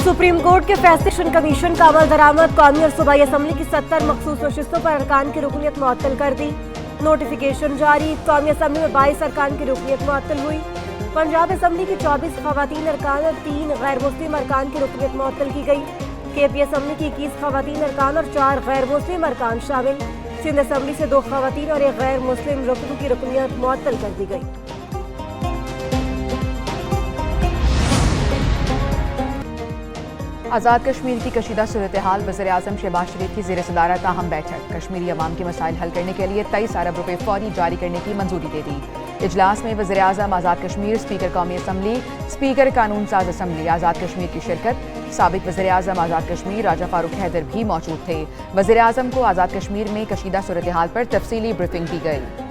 Supreme court के फैसले commission का अमल दरामद। कौमी और सूबाई असम्बली की 70 मखसूस नशिस्तों पर अरकान की रुकनियत मुअत्तल कर दी। नोटिफिकेशन जारी। कौमी असम्बली में 22 अरकान की रुकनियत मुअत्तल हुई। पंजाब असम्बली की 24 खवातीन अरकान और 3 गैर मुस्लिम अरकान की रुकनियत मुअत्तल की गई। KP असम्बली की 21 खवातीन अरकान और 4 गैर मुस्लिम अरकान शामिल। सिंध असम्बली से 2 खवातीन और 1 गैर मुस्लिम रुकन की रुकनियत मुअत्तल कर दी गई। आज़ाद कश्मीर की कशीदा सूरत हाल। वज़ीर-ए-आज़म शहबाज शरीफ की ज़ेर सदारत अहम बैठक। कश्मीरी अवाम के मसाइल हल करने के लिए 23 अरब रुपए फौरी जारी करने की मंजूरी दे दी। इजलास में वज़ीर-ए-आज़म, आज़ाद कश्मीर, स्पीकर कौमी असम्बली, स्पीकर कानून साज असम्बली आज़ाद कश्मीर की शिरकत। साबिक वज़ीर-ए-आज़म आज़ाद कश्मीर राजा फारूक हैदर भी मौजूद थे। वज़ीर-ए-आज़म को आज़ाद कश्मीर में कशीदा सूरत हाल पर तफसीली ब्रीफिंग दी गई।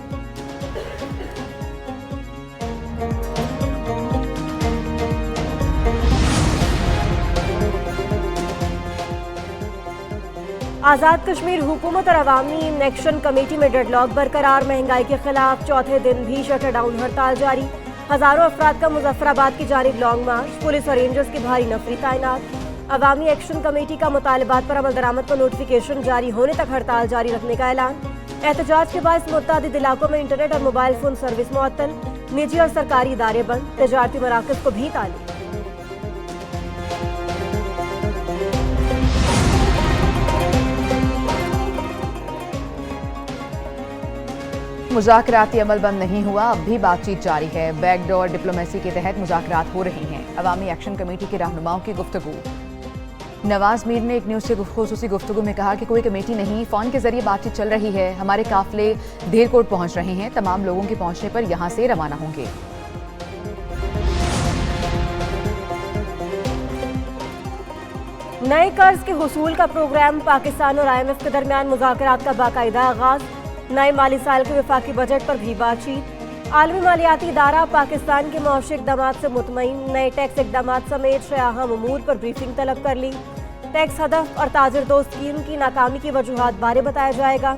आज़ाद कश्मीर हुकूमत और अवामी एक्शन कमेटी में डेडलॉक बरकरार। महंगाई के खिलाफ चौथे दिन भी शटर डाउन हड़ताल जारी। हजारों अफराद का मुजफ्फराबाद की जानिब लॉन्ग मार्च। पुलिस और रेंजर्स की भारी नफरी तैनात। अवामी एक्शन कमेटी का मुतालबात पर अमल दरामद को नोटिफिकेशन जारी होने तक हड़ताल जारी रखने का ऐलान। एहतजाज के बाद मुतअद्दिद इलाकों में इंटरनेट और मोबाइल फोन सर्विस मुअत्तल। निजी और सरकारी इदारे बंद। तजारती मराकज़ को भी ताली। मुज़ाकराती अमल बंद नहीं हुआ, अब भी बातचीत जारी है। बैकडोर डिप्लोमेसी के तहत मुज़ाकरात हो रही हैं। अवामी एक्शन कमेटी के रहनुमाओं की गुफ्तगू। नवाज मीर ने एक न्यूज़ से खुसूसी गुफ्तगू में कहा कि कोई कमेटी नहीं, फ़ोन के जरिए बातचीत चल रही है। हमारे काफिले धेरकोट पहुंच रहे हैं। तमाम लोगों के पहुंचने पर यहां से रवाना होंगे। नए कर्ज के हुसूल का प्रोग्राम। पाकिस्तान और IMF के दरमियान मुज़ाकरात का बाकायदा आगाज। नए माली साल के वफाकी बजट पर भी बातचीत। आलमी मालियाती इदारा पाकिस्तान के मौशी इक़दामात से मुतमईन। नए टैक्स इक़दामात समेत अहम उमूर पर ब्रीफिंग तलब कर ली। टैक्स हदफ और ताजिर दोस्त स्कीम की नाकामी की वजूहात बारे बताया जाएगा।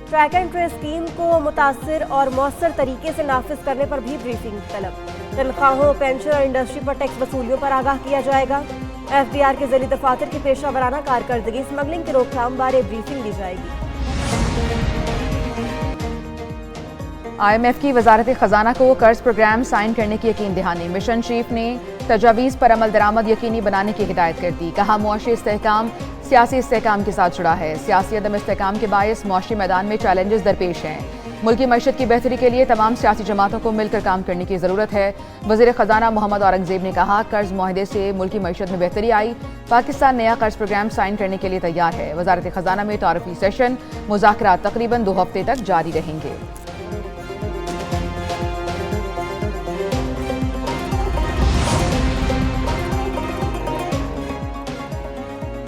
ट्रैक एंड ट्रेस स्कीम को मुतासिर और मौसर तरीके से नाफिज करने पर भी ब्रीफिंग तलब। तनख्वाहों, पेंशन और इंडस्ट्री पर टैक्स वसूलियों पर आगाह किया जाएगा। FDR के जरिए दफातर की पेशा वराना कारकर्दगी, स्मगलिंग की रोकथाम बारे ब्रीफिंग दी जाएगी। IMF की वजारत खजाना को कर्ज प्रोग्राम साइन करने की यकीन दहानी। मिशन चीफ ने तजावीज़ पर अमल दरामद यकीनी बनाने की हिदायत कर दी। कहा, मुआशी इस्तेहकाम सियासी इस्तेहकाम के साथ जुड़ा है। सियासी अदम इस्तेहकाम के बायस मुआशी मैदान में चैलेंजेस दरपेश हैं। मुल्की मईशत की बेहतरी के लिए तमाम सियासी जमातों को मिलकर काम करने की ज़रूरत है। वज़ीर ख़जाना मोहम्मद औरंगज़ेब ने कहा, कर्ज मुआहदे से मुल्की मईशत में बेहतरी आई। पाकिस्तान नया कर्ज प्रोग्राम साइन करने के लिए तैयार है। वज़ारत ख़जाना में तारुफी सेशन मुज़ाकरात तकरीबन 2 हफ्ते तक जारी रहेंगे।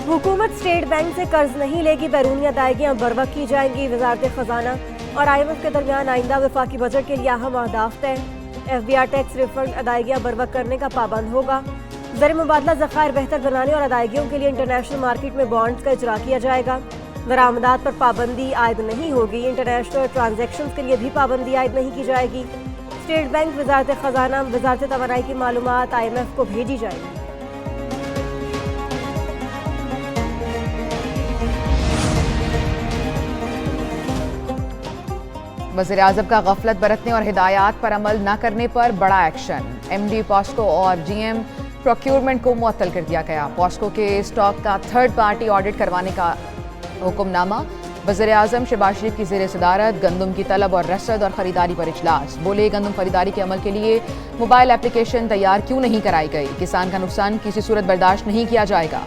हुकूमत स्टेट बैंक से कर्ज नहीं लेगी। बैरूनी अदायगियां बरवक्त की जाएंगी। वजारत खजाना और IMF के दरमियान आइंदा वफाकी बजट के लिए अहम अहदाफ तय। FBR टैक्स रिफंड अदायगियां बरवक्त करने का पाबंद होगा। ज़र मुबादला ज़खायर बेहतर बनाने और अदायगियों के लिए इंटरनेशनल मार्केट में बॉन्ड्स का इजरा किया जाएगा। दरामदात पर पाबंदी आयद नहीं होगी। इंटरनेशनल ट्रांजैक्शंस के लिए भी पाबंदी आयद नहीं की जाएगी। स्टेट बैंक, वजारत खजाना, वजारत तवानाई की मालूमात IMF को भेजी जाएगी। वज़ीर-ए-आज़म का गफलत बरतने और हिदायत पर अमल न करने पर बड़ा एक्शन। MD पॉस्को और GM प्रोक्योरमेंट को मुअत्तल कर दिया गया। पॉस्को के स्टॉक का थर्ड पार्टी ऑडिट करवाने का हुक्मनामा। वज़ीर-ए-आज़म शहबाज शरीफ की ज़ेर सदारत गंदम की तलब और रसद और ख़रीदारी पर इजलास। बोले, गंदम खरीदारी के अमल के लिए मोबाइल एप्लीकेशन तैयार क्यों नहीं कराई गई। किसान का नुकसान किसी सूरत बर्दाश्त नहीं किया जाएगा।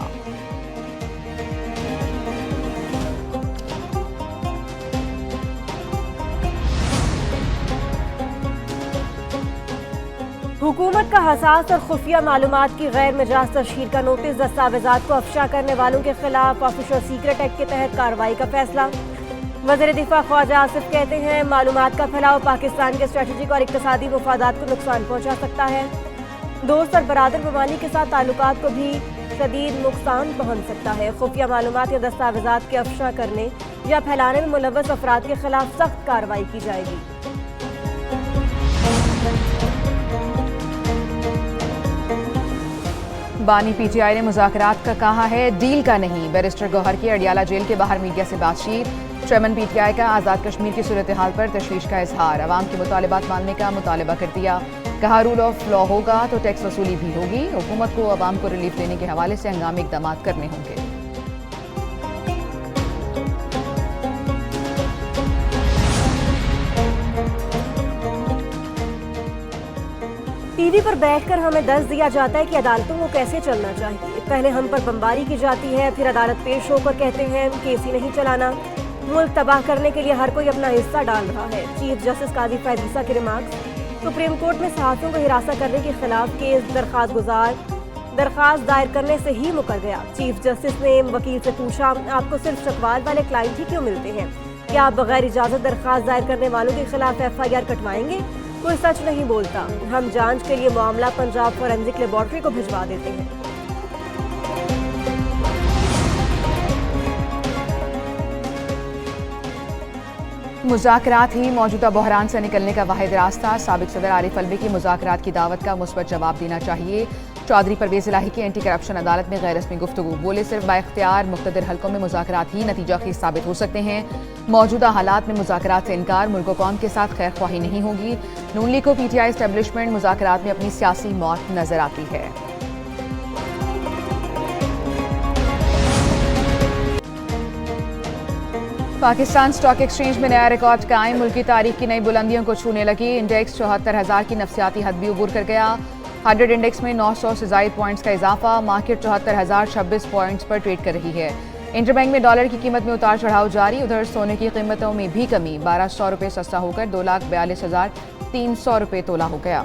हुकूमत का हसास और खुफिया मालूमात की गैर मिजाज तशहीर का नोटिस। दस्तावेजात को अफशा करने वालों के खिलाफ ऑफिशियल सीक्रेट एक्ट के तहत कार्रवाई का फैसला। वज़ीर दिफा ख्वाजा आसिफ कहते हैं, मालूमात का फैलाव पाकिस्तान के स्ट्रेटेजिक और इक्तसादी मफादात को नुकसान पहुँचा सकता है। दोस्त और बरादर ममालिक के साथ ताल्लुकात को भी शदीद नुकसान पहुँच सकता है। खुफिया मालूमात या दस्तावेजात के अफशा करने या फैलाने में मुलव्वस अफराद के खिलाफ सख्त कार्रवाई की जाएगी। बानी पीटीआई ने मुज़ाकरात का कहा है, डील का नहीं। बैरिस्टर गौहर की अडियाला जेल के बाहर मीडिया से बातचीत। चेयरमैन पीटीआई का आज़ाद कश्मीर की सूरत हाल पर तशवीश का इजहार। अवाम के मुतालिबात मानने का मुतालबा कर दिया। कहा, रूल ऑफ लॉ होगा तो टैक्स वसूली भी होगी। हुकूमत को अवाम को रिलीफ देने के हवाले से हंगामी इक़दाम करने होंगे। टीवी पर बैठकर हमें दर्ज दिया जाता है कि अदालतों को कैसे चलना चाहिए। पहले हम पर बमबारी की जाती है, फिर अदालत पेश होकर कहते हैं केस ही नहीं चलाना। मुल्क तबाह करने के लिए हर कोई अपना हिस्सा डाल रहा है। चीफ जस्टिस काजी फैज ईसा के रिमार्क्स। सुप्रीम कोर्ट में सहाफ़ियों को हिरासत करने के खिलाफ केस दरखास्त दायर करने से ही मुकर गया। चीफ जस्टिस ने वकील से पूछा, आपको सिर्फ चकवाल वाले क्लाइंट ही क्यों मिलते हैं? क्या आप बगैर इजाज़त दरखास्त दायर करने वालों के खिलाफ FIR कटवाएंगे? कोई सच नहीं बोलता। हम जांच के लिए मामला पंजाब फोरेंसिक लेबॉर्ट्री को भिजवा देते हैं। मुज़ाकरात ही मौजूदा बहरान से निकलने का वाहिद रास्ता। साबिक सदर आरिफ अलवी की मुज़ाकरात की दावत का मुस्बत जवाब देना चाहिए। चौधरी परवेज़ इलाही की एंटी करप्शन अदालत में गैर रस्मी गुफ्तगू। बोले, सिर्फ बाइख्तियार मुख्तदिर हलकों में मुज़ाकरात ही नतीजा खीज़ साबित हो सकते हैं। मौजूदा हालात में मुज़ाकरात से इनकार मुल्क व कौम के साथ खैर ख्वाही नहीं होगी। नून लीग को PTI एस्टेब्लिशमेंट मुज़ाकरात में अपनी सियासी मौत नजर आती है। पाकिस्तान स्टॉक एक्सचेंज में नया रिकॉर्ड कायम। मुल्क की तारीख की नई बुलंदियों को छूने लगी। इंडेक्स 74,000 की नफसियाती हद भी उबूर कर गया। 100 इंडेक्स में 900 से ज़ायद पॉइंट्स का इजाफा। मार्केट 74,026 पॉइंट्स पर ट्रेड कर रही है। इंटरबैंक में डॉलर की कीमत में उतार चढ़ाव जारी। उधर सोने की कीमतों में भी कमी। 1,200 रुपये सस्ता होकर 2,42,300 रुपये तोला हो गया।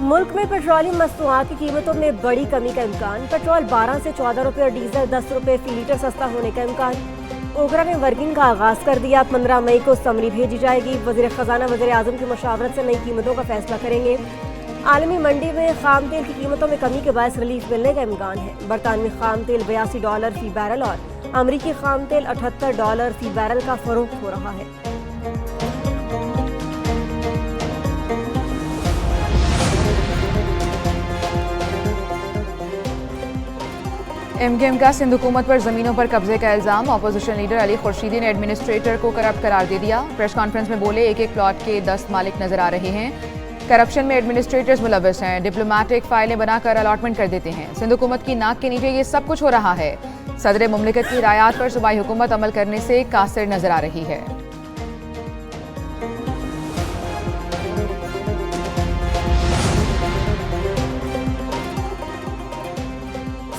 मुल्क में पेट्रोलियम मसनूआत की कीमतों में बड़ी कमी का इम्कान। पेट्रोल 12 से 14 रुपये और डीजल 10 रुपये फी लीटर सस्ता होने का इम्कान। ओगरा ने वर्किंग का आगाज कर दिया। 15 मई को समरी भेजी जाएगी। वज़ीर ख़जाना वज़ीर आज़म की मशावरत से नई कीमतों का फैसला करेंगे। आलमी मंडी में खाम तेल की कीमतों में कमी के बायस रिलीफ मिलने का इम्कान है। बरतानवी खाम तेल $82 फी बैरल और अमरीकी खाम तेल $78 फी बैरल का फरोख्त हो रहा है। MKM का सिंध हुकूमत पर जमीनों पर कब्जे का इल्जाम। अपोजिशन लीडर अली खुर्शीदी ने एडमिनिस्ट्रेटर को करप्ट करार दे दिया। प्रेस कॉन्फ्रेंस में बोले, एक एक प्लॉट के 10 मालिक नजर आ रहे हैं। करप्शन में एडमिनिस्ट्रेटर्स मुलव्वस हैं। डिप्लोमेटिक फाइलें बनाकर अलॉटमेंट कर देते हैं। सिंध हुकूमत की नाक के नीचे ये सब कुछ हो रहा है। सदर मुमलिकत की हिदायत पर सूबाई हुकूमत अमल करने से कासिर नजर आ रही है।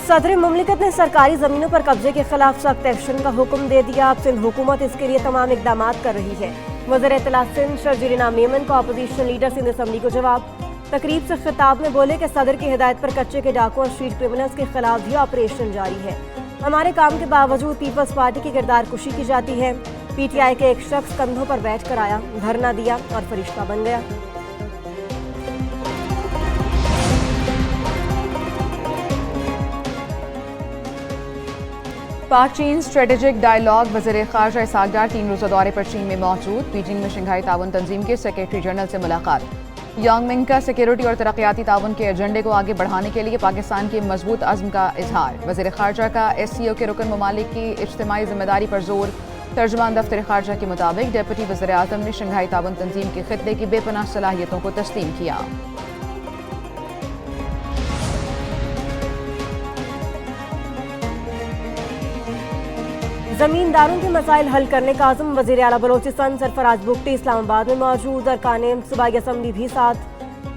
सदर मुमलिकत ने सरकारी जमीनों पर कब्जे के खिलाफ सख्त एक्शन का हुक्म दे दिया। अब सिंध हुकूमत इसके लिए तमाम इकदाम कर रही है। वज़ीर इत्तलात सिंध शर्जील इनाम मेमन का अपोजिशन लीडर सिंध असम्बली को जवाब। तकरीब से खिताब में बोले कि सदर की हिदायत पर कच्चे के डाकुओं और स्ट्रीट क्रिमिनल्स के खिलाफ भी ऑपरेशन जारी है। हमारे काम के बावजूद पीपल्स पार्टी की किरदार कुशी की जाती है। PTI के एक शख्स कंधों पर बैठ कर आया, धरना दिया और फरिश्ता बन गया। पाक चीन स्ट्रेटेजिक डायलॉग। वज़ीर ख़ारजा इसहाक़ डार 3 रोज़ा दौरे पर चीन में मौजूद। बीजिंग में शंघाई ताउन तंजीम के सेक्रेटरी जनरल से मुलाकात। यांगमिंग का सिक्योरिटी और तरक्याती ताउन के एजेंडे को आगे बढ़ाने के लिए पाकिस्तान के मजबूत अज़्म का इजहार। वज़ीर ख़ारजा का SCO के रुकन ममालिक की इज्तिमाई जिम्मेदारी पर जोर। तर्जुमान दफ्तर ख़ारजा के मुताबिक डिप्टी वज़ीर आज़म ने शंघाई ताउन तंजीम के खित्ते की बेपनाह सलाहियतों को तस्लीम किया। जमींदारों के मसाइल हल करने का आज़म। वज़ीर आला बलोचिस्तान सरफराज बुगटी इस्लामाबाद में मौजूद। अरकान सूबाई असम्बली भी साथ।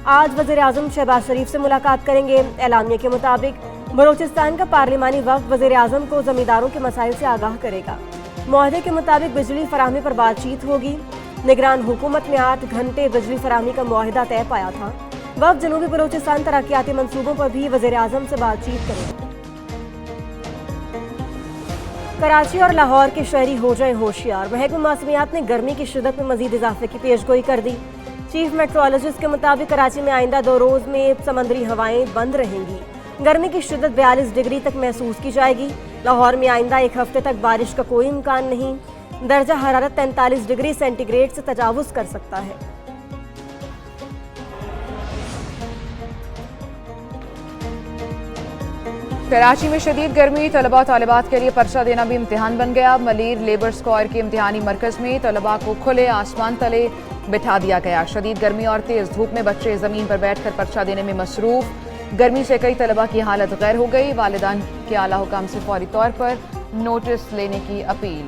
आज वज़ीर आज़म शहबाज शरीफ से मुलाकात करेंगे। एलामिया के मुताबिक बलोचिस्तान का पार्लिमानी वक्त वज़ीर आज़म को जमींदारों के मसाइल से आगाह करेगा। मुआहदे के मुताबिक बिजली फराहमी पर बातचीत होगी। निगरान हुकूमत ने 8 घंटे बिजली फराहमी का मुआहदा तय पाया था। वक्त जनूबी बलोचिस्तान तरक्याती मनसूबों पर भी वज़ीर आज़म से बातचीत करेगा। कराची और लाहौर के शहरी हो जाए होशियार। महकमा मौसमियात ने गर्मी की शिद्दत में मजीद इजाफे की पेशगोई कर दी। चीफ मेट्रोलॉजिस्ट के मुताबिक कराची में आइंदा 2 रोज में समंदरी हवाएं बंद रहेंगी। गर्मी की शिद्दत 42 डिग्री तक महसूस की जाएगी। लाहौर में आइंदा 1 हफ्ते तक बारिश का कोई इम्कान नहीं। दर्जा हरारत 43 डिग्री सेंटीग्रेड से तजावुज कर सकता है। कराची में शदीद गर्मी, तलबा तालिबात के लिए पर्चा देना भी इम्तिहान बन गया। मलीर लेबर स्क्वायर के इम्तिहानी मरकज में तलबा को खुले आसमान तले बिठा दिया गया। शदीद गर्मी और तेज धूप में बच्चे जमीन पर बैठकर पर्चा देने में मसरूफ। गर्मी से कई तलबा की हालत गैर हो गई। वालिदान के आला हुकाम से फौरी तौर पर नोटिस लेने की अपील।